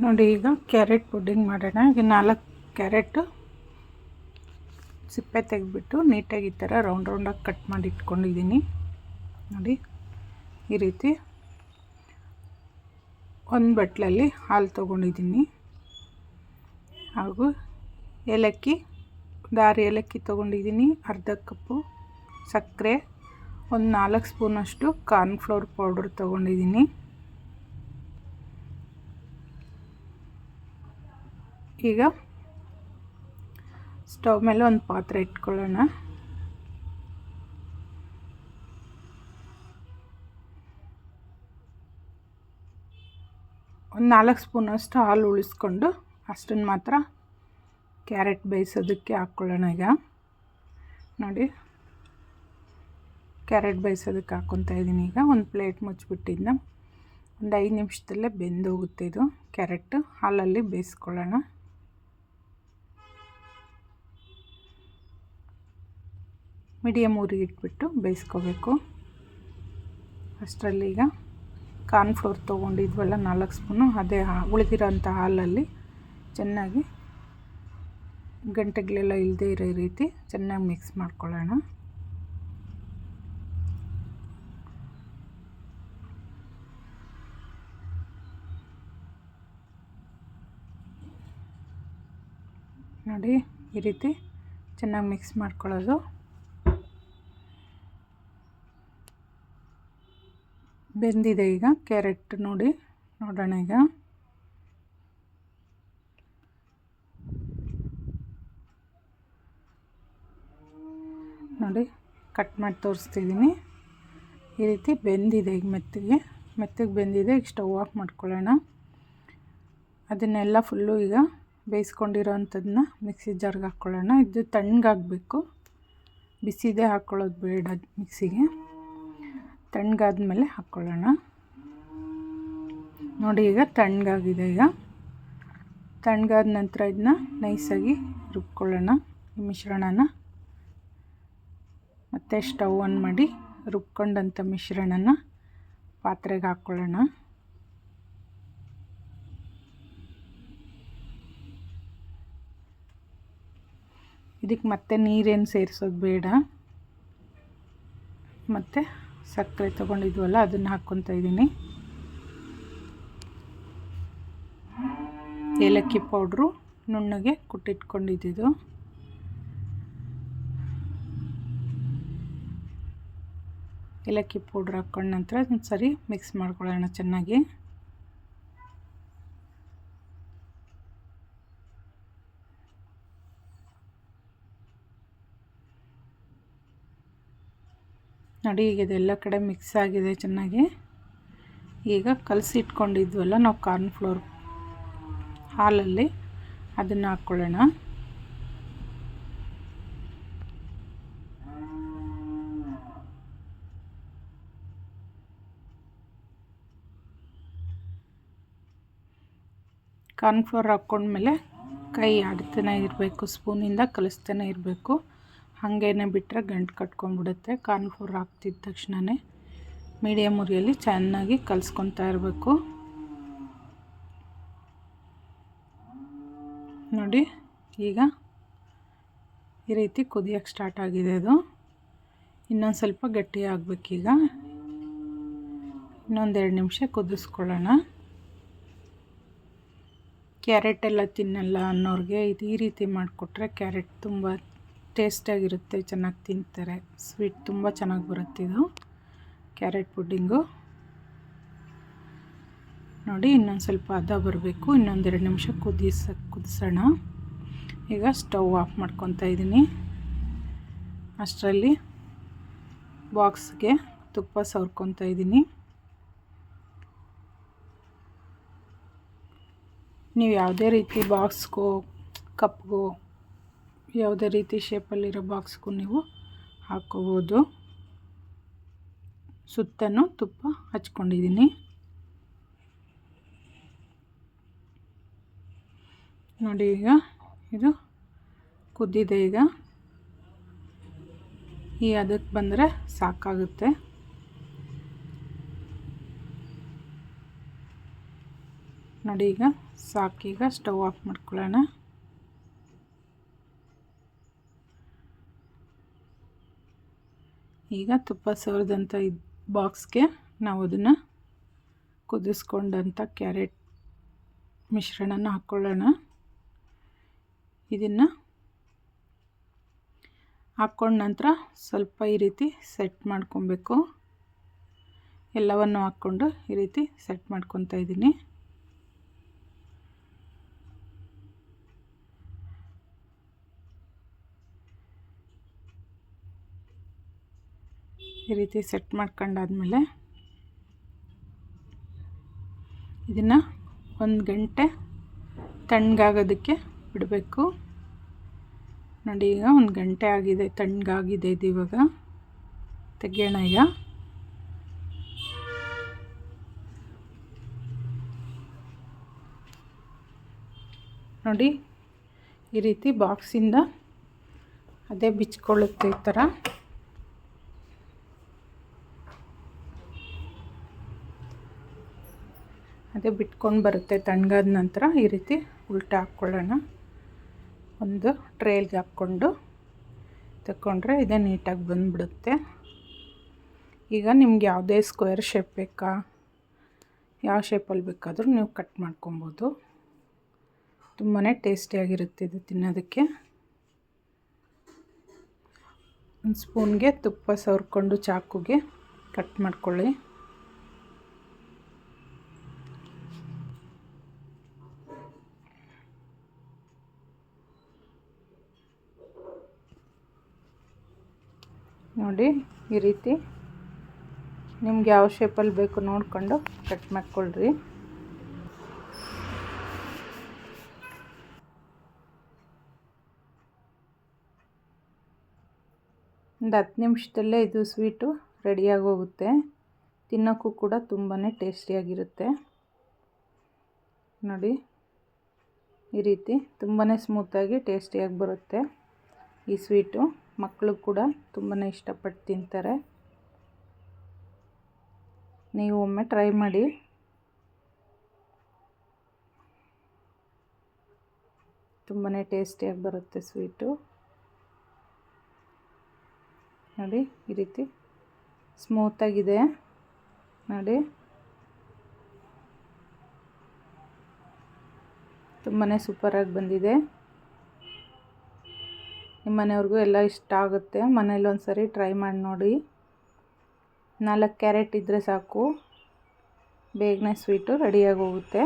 ನೋಡಿ ಈಗ carrot pudding ಮಾಡೋಣ. ಈಗ 4 ಕ್ಯಾರೆಟು ಸಿಪ್ಪೆ ತೆಗೆದ್ಬಿಟ್ಟು ನೀಟಾಗಿ ಈ ಥರ ರೌಂಡಾಗಿ ಕಟ್ ಮಾಡಿ ಇಟ್ಕೊಂಡಿದ್ದೀನಿ. ನೋಡಿ ಈ ರೀತಿ ಒಂದು ಬಟ್ಲಲ್ಲಿ ಹಾಲು ತೊಗೊಂಡಿದ್ದೀನಿ, ಹಾಗೂ ಏಲಕ್ಕಿ, 6 ಏಲಕ್ಕಿ ತೊಗೊಂಡಿದ್ದೀನಿ, ಅರ್ಧ ಕಪ್ಪು ಸಕ್ಕರೆ, ಒಂದು 4 ಸ್ಪೂನಷ್ಟು ಕಾರ್ನ್ಫ್ಲೋರ್ ಪೌಡ್ರ್ ತೊಗೊಂಡಿದ್ದೀನಿ. ಈಗ ಸ್ಟವ್ ಮೇಲೆ ಒಂದು ಪಾತ್ರೆ ಇಟ್ಕೊಳ್ಳೋಣ. ಒಂದು 4 ಸ್ಪೂನಷ್ಟು ಹಾಲು ಉಳಿಸ್ಕೊಂಡು ಅಷ್ಟನ್ನು ಮಾತ್ರ ಕ್ಯಾರೆಟ್ ಬೇಯಿಸೋದಕ್ಕೆ ಹಾಕ್ಕೊಳ್ಳೋಣ. ಈಗ ನೋಡಿ ಕ್ಯಾರೆಟ್ ಬೇಯಿಸೋದಕ್ಕೆ ಹಾಕ್ಕೊತಾ ಇದ್ದೀನಿ. ಈಗ ಒಂದು ಪ್ಲೇಟ್ ಮುಚ್ಚಿಬಿಟ್ಟಿದ್ದ ಒಂದು 5 ನಿಮಿಷದಲ್ಲೇ ಬೆಂದೋಗುತ್ತೆ ಇದು ಕ್ಯಾರೆಟ್. ಹಾಲಲ್ಲಿ ಬೇಯಿಸ್ಕೊಳ್ಳೋಣ. ಮೀಡಿಯಮ್ ಊರಿಗೆ ಇಟ್ಬಿಟ್ಟು ಬೇಯಿಸ್ಕೋಬೇಕು. ಅಷ್ಟರಲ್ಲಿ ಈಗ ಕಾರ್ನ್ಫ್ಲೋರ್ ತೊಗೊಂಡಿದ್ವಲ್ಲ 4 ಸ್ಪೂನು, ಅದೇ ಉಳಿದಿರೋಂಥ ಹಾಲಲ್ಲಿ ಚೆನ್ನಾಗಿ ಗಂಟೆಗಳೆಲ್ಲ ಇಲ್ಲದೆ ಇರೋ ರೀತಿ ಚೆನ್ನಾಗಿ ಮಿಕ್ಸ್ ಮಾಡ್ಕೊಳ್ಳೋಣ. ನೋಡಿ ಈ ರೀತಿ ಚೆನ್ನಾಗಿ ಮಿಕ್ಸ್ ಮಾಡ್ಕೊಳ್ಳೋದು. ಬೆಂದಿದೆ ಈಗ ಕ್ಯಾರೆಟ್. ನೋಡೋಣ ಈಗ ನೋಡಿ ಕಟ್ ಮಾಡಿ ತೋರಿಸ್ತಿದ್ದೀನಿ. ಈ ರೀತಿ ಬೆಂದಿದೆ, ಈಗ ಮೆತ್ತಗೆ ಬೆಂದಿದೆ. ಈಗ ಸ್ಟವ್ ಆಫ್ ಮಾಡ್ಕೊಳ್ಳೋಣ. ಅದನ್ನೆಲ್ಲ ಫುಲ್ಲು ಈಗ ಬೇಯಿಸ್ಕೊಂಡಿರೋ ಅಂಥದ್ದನ್ನ ಮಿಕ್ಸಿ ಜಾರ್ಗೆ ಹಾಕ್ಕೊಳ್ಳೋಣ. ಇದು ತಣ್ಣಗಾಗಬೇಕು, ಬಿಸಿದೇ ಹಾಕ್ಕೊಳ್ಳೋದು ಬೇಡ. ಮಿಕ್ಸಿಗೆ ತಣ್ಣಗಾದ್ಮೇಲೆ ಹಾಕ್ಕೊಳ್ಳೋಣ. ನೋಡಿ ಈಗ ತಣ್ಣಗಾಗಿದೆ. ಈಗ ತಣ್ಣಗಾದ ನಂತರ ಇದನ್ನ ನೈಸಾಗಿ ರುಬ್ಕೊಳ್ಳೋಣ. ಈ ಮಿಶ್ರಣನ ಮತ್ತೆ ಸ್ಟವ್ ಆನ್ ಮಾಡಿ ರುಬ್ಕೊಂಡಂಥ ಮಿಶ್ರಣನ ಪಾತ್ರೆಗೆ ಹಾಕ್ಕೊಳ್ಳೋಣ. ಇದಕ್ಕೆ ಮತ್ತೆ ನೀರೇನು ಸೇರಿಸೋದು ಬೇಡ. ಮತ್ತು ಸಕ್ಕರೆ ತೊಗೊಂಡಿದ್ವಲ್ಲ ಅದನ್ನು ಹಾಕ್ಕೊತಾ ಇದ್ದೀನಿ. ಏಲಕ್ಕಿ ಪೌಡ್ರು ನುಣ್ಣಗೆ ಕುಟ್ಟಿಟ್ಕೊಂಡಿದ್ದು. ಏಲಕ್ಕಿ ಪೌಡ್ರ್ ಹಾಕ್ಕೊಂಡ ನಂತರ ಒಂದು ಸರಿ ಮಿಕ್ಸ್ ಮಾಡ್ಕೊಳ್ಳೋಣ ಚೆನ್ನಾಗಿ. ನೋಡಿ ಈಗ ಇದೆಲ್ಲ ಕಡೆ ಮಿಕ್ಸ್ ಆಗಿದೆ ಚೆನ್ನಾಗಿ. ಈಗ ಕಲಸಿಟ್ಕೊಂಡಿದ್ವಲ್ಲ ನಾವು ಕಾರ್ನ್ಫ್ಲೋರ್ ಹಾಲಲ್ಲಿ, ಅದನ್ನು ಹಾಕ್ಕೊಳ್ಳೋಣ. ಕಾರ್ನ್ಫ್ಲೋರ್ ಹಾಕ್ಕೊಂಡ್ಮೇಲೆ ಕೈ ಆಡ್ತಾನೆ ಇರಬೇಕು, ಸ್ಪೂನಿಂದ ಕಲಿಸ್ತಾನೆ ಇರಬೇಕು. ಹಾಗೇನೆ ಬಿಟ್ಟರೆ ಗಂಟು ಕಟ್ಕೊಂಡ್ಬಿಡುತ್ತೆ. ಕಾರ್ನ್ಫ್ಲೋರ್ ಹಾಕ್ತಿದ್ದ ತಕ್ಷಣವೇ ಮೀಡಿಯಮ್ ಉರಿಯಲ್ಲಿ ಚೆನ್ನಾಗಿ ಕಲಿಸ್ಕೊತಾ ಇರಬೇಕು. ನೋಡಿ ಈಗ ಈ ರೀತಿ ಕುದಿಯೋಕ್ಕೆ ಸ್ಟಾರ್ಟ್ ಆಗಿದೆ. ಅದು ಇನ್ನೊಂದು ಸ್ವಲ್ಪ ಗಟ್ಟಿ ಆಗಬೇಕೀಗ. ಇನ್ನೊಂದು 2 ನಿಮಿಷ ಕುದಿಸ್ಕೊಳ್ಳೋಣ. ಕ್ಯಾರೆಟ್ ಎಲ್ಲ ತಿನ್ನಲ್ಲ ಅನ್ನೋರಿಗೆ ಈ ರೀತಿ ಮಾಡಿಕೊಟ್ರೆ ಕ್ಯಾರೆಟ್ ತುಂಬ ಟೇಸ್ಟಾಗಿರುತ್ತೆ, ಚೆನ್ನಾಗಿ ತಿಂತಾರೆ. ಸ್ವೀಟ್ ತುಂಬ ಚೆನ್ನಾಗಿ ಬರುತ್ತೆ ಇದು ಕ್ಯಾರೆಟ್ ಪುಡ್ಡಿಂಗು. ನೋಡಿ ಇನ್ನೊಂದು ಸ್ವಲ್ಪ ಹದ ಬರಬೇಕು. ಇನ್ನೊಂದು 2 ನಿಮಿಷ ಕುದಿಸೋಣ. ಈಗ ಸ್ಟವ್ ಆಫ್ ಮಾಡ್ಕೊತಾ ಇದ್ದೀನಿ. ಅಷ್ಟರಲ್ಲಿ ಬಾಕ್ಸ್ಗೆ ತುಪ್ಪ ಸವರ್ಕೊತಾ ಇದ್ದೀನಿ. ನೀವು ಯಾವುದೇ ರೀತಿ ಬಾಕ್ಸ್ಗೋ ಕಪ್ಗೋ ಯಾವುದೇ ರೀತಿ ಶೇಪಲ್ಲಿರೋ ಬಾಕ್ಸ್ಗೂ ನೀವು ಹಾಕ್ಕೋಬೋದು. ಸುತ್ತಲೂ ತುಪ್ಪ ಹಚ್ಕೊಂಡಿದ್ದೀನಿ. ನೋಡಿ ಈಗ ಇದು ಕುದ್ದಿದೆ. ಈಗ ಈ ಅದಕ್ಕೆ ಬಂದರೆ ಸಾಕಾಗುತ್ತೆ. ನೋಡಿ ಈಗ ಸಾಕೀಗ ಸ್ಟವ್ ಆಫ್ ಮಾಡ್ಕೊಳ್ಳೋಣ. ಈಗ ತುಪ್ಪ ಸವರಿದಂಥ ಬಾಕ್ಸ್ಗೆ ನಾವು ಅದನ್ನು ಕುದಿಸ್ಕೊಂಡಂಥ ಕ್ಯಾರೆಟ್ ಮಿಶ್ರಣನ ಹಾಕ್ಕೊಳ್ಳೋಣ. ಇದನ್ನು ಹಾಕ್ಕೊಂಡ ನಂತರ ಸ್ವಲ್ಪ ಈ ರೀತಿ ಸೆಟ್ ಮಾಡ್ಕೊಬೇಕು. ಎಲ್ಲವನ್ನು ಹಾಕ್ಕೊಂಡು ಈ ರೀತಿ ಸೆಟ್ ಮಾಡ್ಕೊತಾ ಇದ್ದೀನಿ. ಈ ರೀತಿ ಸೆಟ್ ಮಾಡ್ಕೊಂಡಾದ್ಮೇಲೆ ಇದನ್ನು 1 ಗಂಟೆ ತಣ್ಣಗಾಗೋದಕ್ಕೆ ಬಿಡಬೇಕು. ನೋಡಿ ಈಗ 1 ಗಂಟೆ ಆಗಿದೆ, ತಣ್ಣಗಾಗಿದೆ ಇದು. ಇವಾಗ ತೆಗೆಯೋಣ. ಈಗ ನೋಡಿ ಈ ರೀತಿ ಬಾಕ್ಸಿಂದ ಅದೇ ಬಿಚ್ಕೊಳ್ಳುತ್ತೆ ಈ ಥರ. ಅದೇ ಬಿಟ್ಕೊಂಡು ಬರುತ್ತೆ. ತಣ್ಣಗಾದ ನಂತರ ಈ ರೀತಿ ಉಲ್ಟಾ ಹಾಕ್ಕೊಳ್ಳೋಣ. ಒಂದು ಟ್ರೇಲ್ಗೆ ಹಾಕ್ಕೊಂಡು ತಗೊಂಡ್ರೆ ಇದೇ ನೀಟಾಗಿ ಬಂದುಬಿಡುತ್ತೆ. ಈಗ ನಿಮ್ಗೆ ಯಾವುದೇ ಸ್ಕ್ವೇರ್ ಶೇಪ್ ಬೇಕಾ, ಯಾವ ಶೇಪಲ್ಲಿ ಬೇಕಾದರೂ ನೀವು ಕಟ್ ಮಾಡ್ಕೊಬೋದು. ತುಂಬಾ ಟೇಸ್ಟಿಯಾಗಿರುತ್ತೆ ಇದು ತಿನ್ನೋದಕ್ಕೆ. ಒಂದು ಸ್ಪೂನ್ಗೆ ತುಪ್ಪ ಸವರ್ಕೊಂಡು ಚಾಕುಗೆ ಕಟ್ ಮಾಡ್ಕೊಳ್ಳಿ. ನೋಡಿ ಈ ರೀತಿ ನಿಮ್ಗೆ ಯಾವ ಶೇಪಲ್ಲಿ ಬೇಕು ನೋಡಿಕೊಂಡು ಕಟ್ ಮಾಡ್ಕೊಳ್ರಿ. ಒಂದು 10 ನಿಮಿಷದಲ್ಲೇ ಇದು ಸ್ವೀಟು ರೆಡಿಯಾಗಿ ಹೋಗುತ್ತೆ. ತಿನ್ನೋಕ್ಕೂ ಕೂಡ ತುಂಬಾ ಟೇಸ್ಟಿಯಾಗಿರುತ್ತೆ. ನೋಡಿ ಈ ರೀತಿ ತುಂಬಾ ಸ್ಮೂತಾಗಿ ಟೇಸ್ಟಿಯಾಗಿ ಬರುತ್ತೆ ಈ ಸ್ವೀಟು. ಮಕ್ಕಳು ಕೂಡ ತುಂಬಾ ಇಷ್ಟಪಟ್ಟು ತಿಂತಾರೆ. ನೀವು ಒಮ್ಮೆ ಟ್ರೈ ಮಾಡಿ. ತುಂಬಾ ಟೇಸ್ಟಿಯಾಗಿ ಬರುತ್ತೆ ಸ್ವೀಟು. ನೋಡಿ ಈ ರೀತಿ ಸ್ಮೂತಾಗಿದೆ. ನೋಡಿ ತುಂಬಾ ಸೂಪರಾಗಿ ಬಂದಿದೆ. ನಿಮ್ಮ ಮನೆಯವ್ರಿಗೂ ಎಲ್ಲ ಇಷ್ಟ ಆಗುತ್ತೆ. ಮನೇಲಿ ಒಂದು ಸರಿ ಟ್ರೈ ಮಾಡಿ ನೋಡಿ. 4 ಕ್ಯಾರೆಟ್ ಇದ್ದರೆ ಸಾಕು, ಬೇಗನೆ ಸ್ವೀಟು ರೆಡಿಯಾಗಿ ಹೋಗುತ್ತೆ.